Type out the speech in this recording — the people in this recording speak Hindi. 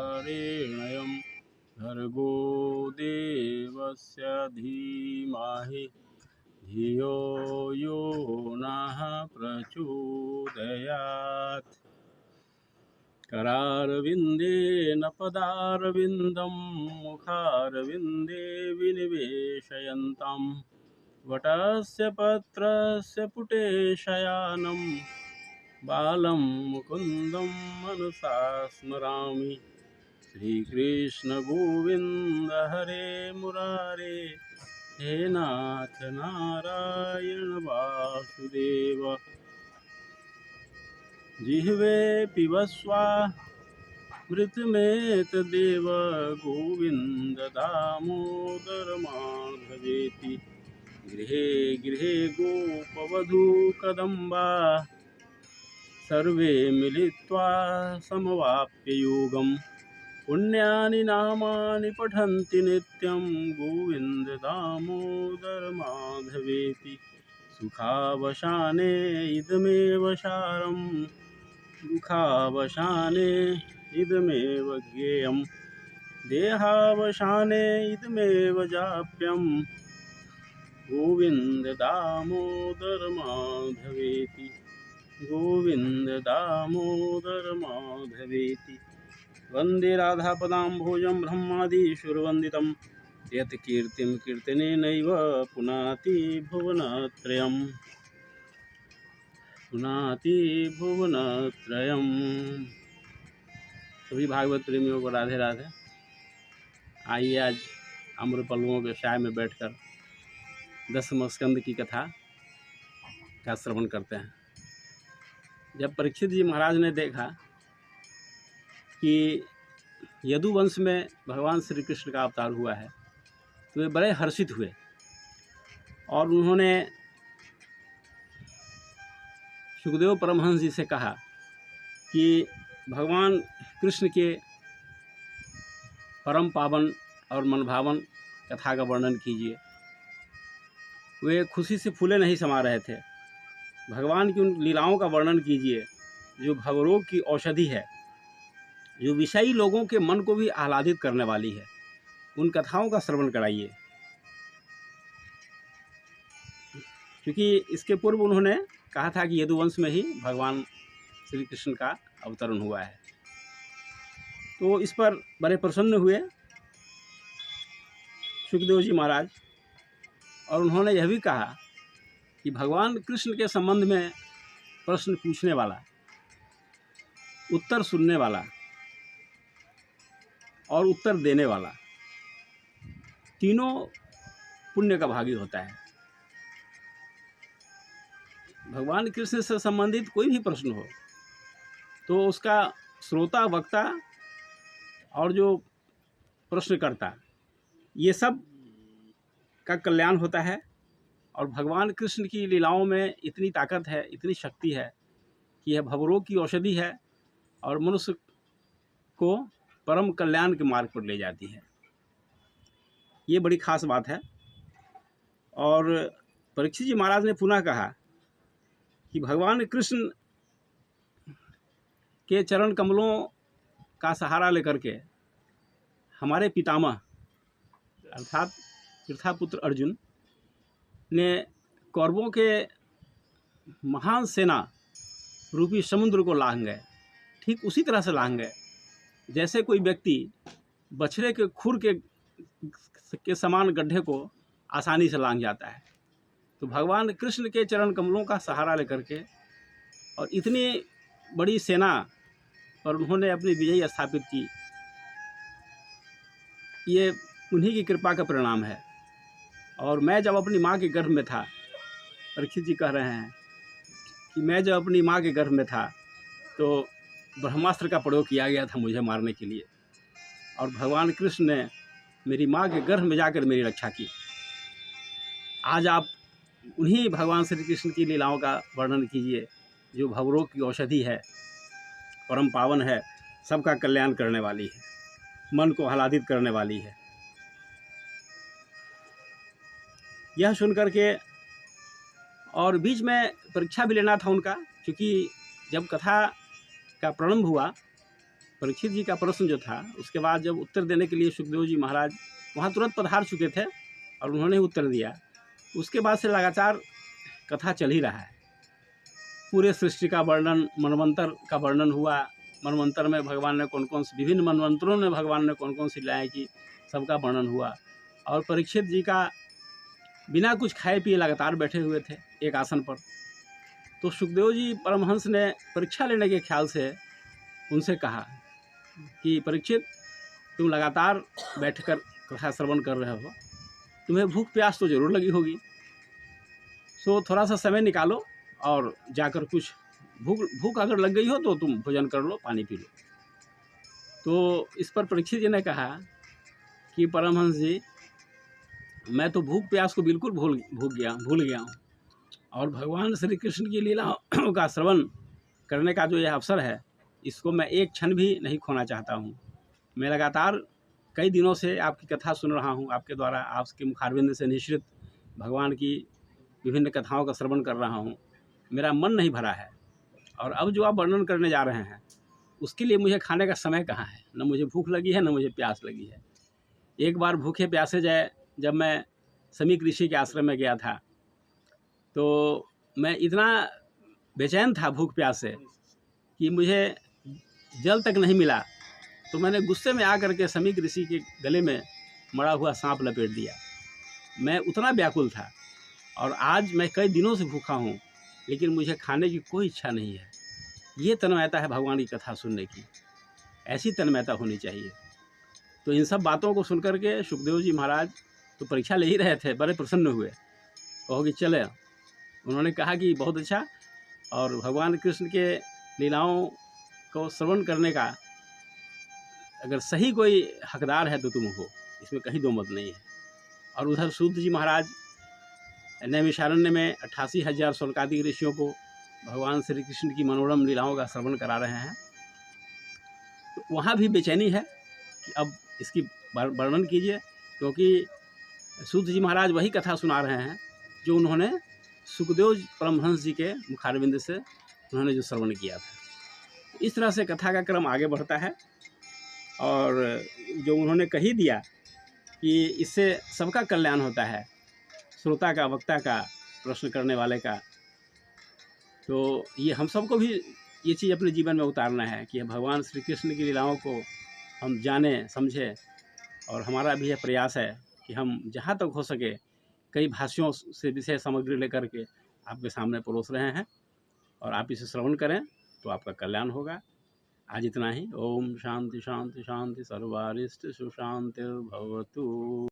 वरेण्यं भर्गो देवस्य धीमहि धियो यो नः प्रचोदयात्। करारविन्देन पदारविन्दं मुखारविन्दे विनिवेशयन्तं वटस्य पत्रस्य पुटे शयानं बालं मुकुन्दं मनसा स्मरामि। श्रीकृष्ण गोविन्द हरे मुरारे, हे नाथ नारायण वासुदेव। जिह्वे पिबस्वा मृतमेतदेव गोविन्द दामोदर माधवेति। गृहे गृहे गोपवधूकदम्बा सर्वे मिलित्वा समवाप्य योगम्। पुण्यानि नामानि पठन्ति नित्यं गोविन्द दामोदर माधवेति। सुखावसाने इदमेव सारम् दुःखावसाने इदमेव ज्ञेयम्। देहावसाने इदमेव जाप्यम् गोविन्द दामोदर माधवेति। गोविन्द दामोदर माधवेति। वन्दे राधापदाम्भोजं ब्रह्मादिसुरवन्दितं यत् कीर्तिं कीर्तनेनैव पुनाति भुवनत्रयम्। पुनाति भुवनत्रयम्। सभी भागवत प्रेमियों को राधे राधे। आइए आज अम्रपल्लवों के साय में बैठकर 10वें स्कंद की कथा का श्रवण करते हैं। जब परीक्षित जी महाराज ने देखा कि यदुवंश में भगवान श्री कृष्ण का अवतार हुआ है तो वे बड़े हर्षित हुए और उन्होंने सुखदेव परमहंस जी से कहा कि भगवान कृष्ण के परम पावन और मनभावन कथा का वर्णन कीजिए। वे खुशी से फूले नहीं समा रहे थे। भगवान की उन लीलाओं का वर्णन कीजिए जो भवरोग की औषधि है, जो विषयी लोगों के मन को भी आह्लादित करने वाली है। उन कथाओं का श्रवण कराइए। क्योंकि इसके पूर्व उन्होंने कहा था कि यदुवंश में ही भगवान श्री कृष्ण का अवतरण हुआ है। तो इस पर बड़े प्रसन्न हुए सुखदेव जी महाराज और उन्होंने यह भी कहा कि भगवान कृष्ण के संबंध में प्रश्न पूछने वाला, उत्तर सुनने वाला और उत्तर देने वाला तीनों पुण्य का भागी होता है। भगवान कृष्ण से संबंधित कोई भी प्रश्न हो तो उसका श्रोता, वक्ता और जो प्रश्नकर्ता, ये सब का कल्याण होता है। और भगवान कृष्ण की लीलाओं में इतनी ताकत है, इतनी शक्ति है कि यह भवरोग की औषधि है और मनुष्य को परम कल्याण के मार्ग पर ले जाती है। ये बड़ी खास बात है। और परीक्षित जी महाराज ने पुनः कहा कि भगवान कृष्ण के चरण कमलों का सहारा लेकर के हमारे पितामह अर्थात तीर्थापुत्र अर्जुन ने कौरवों के महान सेना रूपी समुद्र को लांघ गए। ठीक उसी तरह से लांघ गए जैसे कोई व्यक्ति बछड़े के खुर के समान गड्ढे को आसानी से लांघ जाता है। तो भगवान कृष्ण के चरण कमलों का सहारा लेकर के और इतनी बड़ी सेना पर उन्होंने अपनी विजय स्थापित की, ये उन्हीं की कृपा का परिणाम है। और मैं जब अपनी माँ के गर्भ में था, परीक्षित जी कह रहे हैं कि मैं जब अपनी माँ के गर्भ में था तो ब्रह्मास्त्र का प्रयोग किया गया था मुझे मारने के लिए, और भगवान कृष्ण ने मेरी माँ के गर्भ में जाकर मेरी रक्षा की। आज आप उन्हीं भगवान श्री कृष्ण की लीलाओं का वर्णन कीजिए जो भवरोग की औषधि है, परम पावन है, सबका कल्याण करने वाली है, मन को आह्लादित करने वाली है। यह सुनकर के और बीच में परीक्षा भी लेना था उनका, क्योंकि जब कथा का प्रारंभ हुआ परीक्षित जी का प्रश्न जो था, उसके बाद जब उत्तर देने के लिए सुखदेव जी महाराज वहाँ तुरंत पधार चुके थे और उन्होंने उत्तर दिया। उसके बाद से लगातार कथा चल ही रहा है। पूरे सृष्टि का वर्णन, मनवंतर का वर्णन हुआ। मनवंतर में भगवान ने कौन कौन सी, विभिन्न मनवंतरों में भगवान ने कौन कौन सी लीलाएँ की, सबका वर्णन हुआ। और परीक्षित जी का बिना कुछ खाए पिए लगातार बैठे हुए थे एक आसन पर। तो सुखदेव जी परमहंस ने परीक्षा लेने के ख्याल से उनसे कहा कि परीक्षित, तुम लगातार बैठकर कथा श्रवण कर रहे हो, तुम्हें भूख प्यास तो जरूर लगी होगी, सो थोड़ा सा समय निकालो और जाकर कुछ भूख अगर लग गई हो तो तुम भोजन कर लो, पानी पी लो। तो इस पर परीक्षित जी ने कहा कि परमहंस जी, मैं तो भूख प्यास को बिल्कुल भूल गया हूँ, और भगवान श्री कृष्ण की लीलाओं का श्रवण करने का जो यह अवसर है, इसको मैं एक क्षण भी नहीं खोना चाहता हूँ। मैं लगातार कई दिनों से आपकी कथा सुन रहा हूँ, आपके द्वारा, आपके मुखारविंद से निश्रित भगवान की विभिन्न कथाओं का श्रवण कर रहा हूँ। मेरा मन नहीं भरा है, और अब जो आप वर्णन करने जा रहे हैं उसके लिए मुझे खाने का समय कहाँ है। न मुझे भूख लगी है, न मुझे प्यास लगी है। एक बार भूखे प्यासे जब मैं समीक ऋषि के आश्रम में गया था, तो मैं इतना बेचैन था भूख प्यास से कि मुझे जल तक नहीं मिला। तो मैंने गुस्से में आकर के समीक ऋषि के गले में मरा हुआ सांप लपेट दिया। मैं उतना व्याकुल था, और आज मैं कई दिनों से भूखा हूँ, लेकिन मुझे खाने की कोई इच्छा नहीं है। ये तन्मयता है भगवान की कथा सुनने की, ऐसी तन्मयता होनी चाहिए। तो इन सब बातों को सुनकर के सुखदेव जी महाराज तो परीक्षा ले ही रहे थे, बड़े प्रसन्न हुए। कहो कि चले, उन्होंने कहा कि बहुत अच्छा, और भगवान कृष्ण के लीलाओं को श्रवण करने का अगर सही कोई हकदार है तो तुम हो, इसमें कहीं दो मत नहीं है। और उधर सूत जी महाराज नैमिषारण्य में 88,000 शौनकादिक ऋषियों को भगवान श्री कृष्ण की मनोरम लीलाओं का श्रवण करा रहे हैं। तो वहाँ भी बेचैनी है कि अब इसकी वर्णन कीजिए, क्योंकि सूत जी महाराज वही कथा सुना रहे हैं जो उन्होंने सुखदेव परमहंस जी के मुखारविंद से उन्होंने जो श्रवण किया था। इस तरह से कथा का क्रम आगे बढ़ता है, और जो उन्होंने कही दिया कि इससे सबका कल्याण होता है, श्रोता का, वक्ता का, प्रश्न करने वाले का। तो ये हम सबको भी ये चीज़ अपने जीवन में उतारना है कि भगवान श्री कृष्ण की लीलाओं को हम जानें, समझें। और हमारा भी यह प्रयास है कि हम जहाँ तक हो सके कई भाषाओं से विषय सामग्री लेकर के आपके सामने परोस रहे हैं, और आप इसे श्रवण करें तो आपका कल्याण होगा। आज इतना ही। ओम शांति शांति शांति, सर्वारिष्ट सुशांति भवतु।